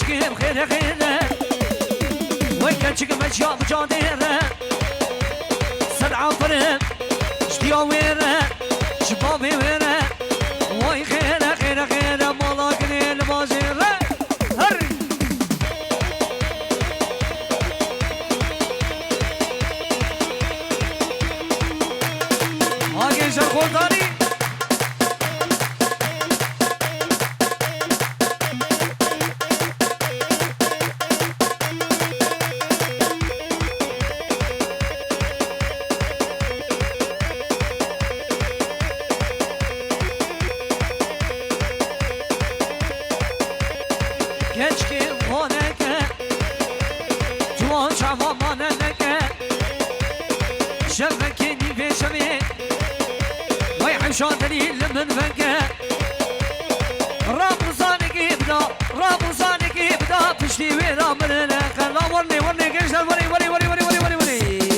gençliğim khire khire Ve gençliğim eşya mücadele Sen aferin İştiya vere Şibabi vere Vay khire khire khire Mala gönül bazire Her Ha gençler Kordani شادري لمن فنكه رابوزانك يبدا رابوزانك يبدا بشتي ويرا من الاخر لا ورني ورني كيش وري وري وري وري وري وري وري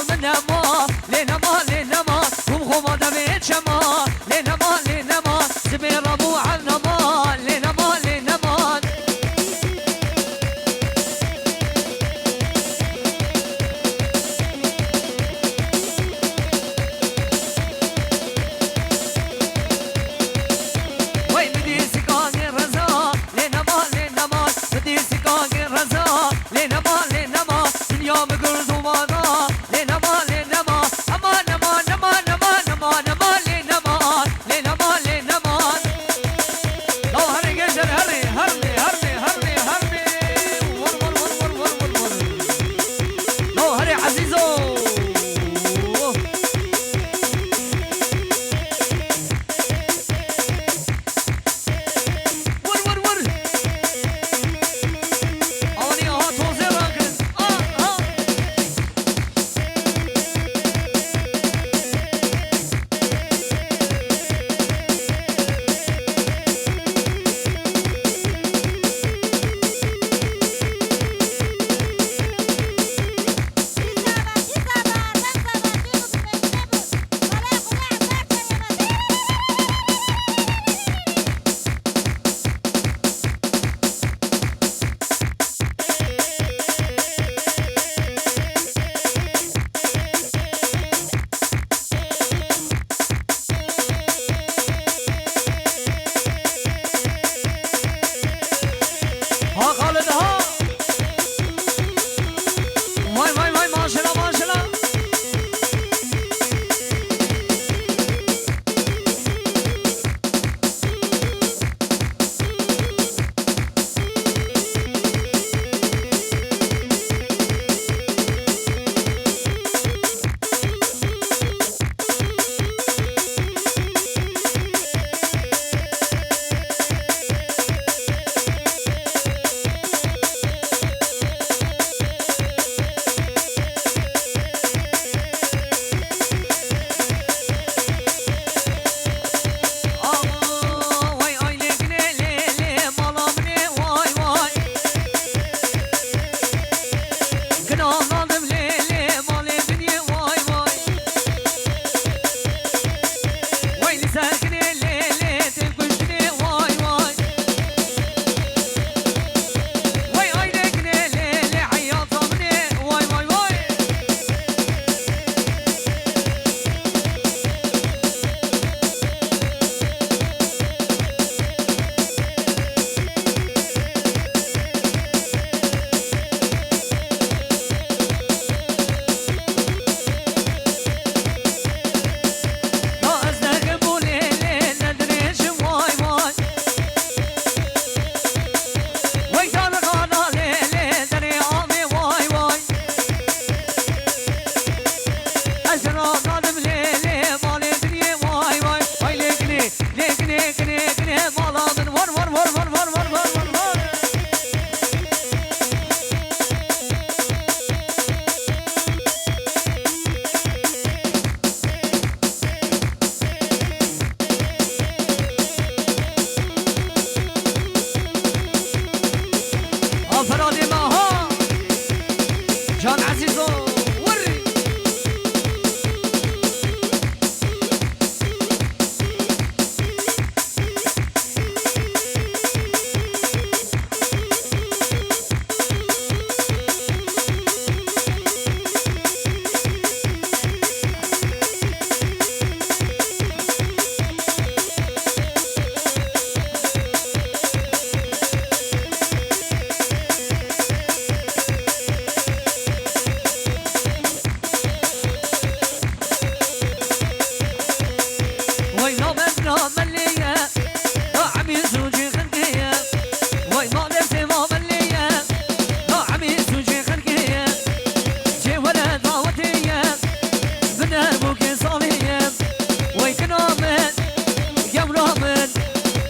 من نما لنما لنما هم خما دمت شما لنما لنما زبير ابو علما لنما لنما وي بدي سكان الرزا لنما لنما بدي سكان الرزا لنما لنما دنيا مقرد ومانا لنما لنما اما نما نما نما نما نما لنما لنما لنما لو هري قشر هري هرمي هرمي هرمي هرمي ور ور ور ور ور ور لو هري عزيزو ور ور ور اوني ها توزي راكن ها خالد ها واي واي واي ما شاء الله ما شاء الله واي اي لكني ليلي مالامني واي واي كنا ناظم ليلي مالي دنيا واي واي واي لساكني ليلي تنكشني واي واي واي اي لكني ليلي حياة مني واي واي واي لا أزدقبوا ليلي ندريش واي واي واي كان غانا ليلي دري عامي واي واي أجرى نادم ليلي مالي دنيا واي واي واي لكني لكني كني كني مالا من ور ور ور ور ور ور ور ور ور فرادي ماها جان عزيزو وري وي نومنا مليا عمي زوجي خلقيا وي ما نفسي ما مليا عمي زوجي خلقيا جي ولا دعوتيا من ابوك صاليا وي كنا من يولا من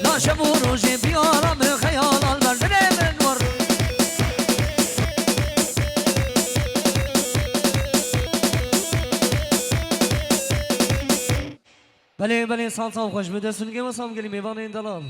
لا شبو روجي بيارا من خيال البرد من ور بله بله سال خوش بده سنگه و سام گلی میوان این دلال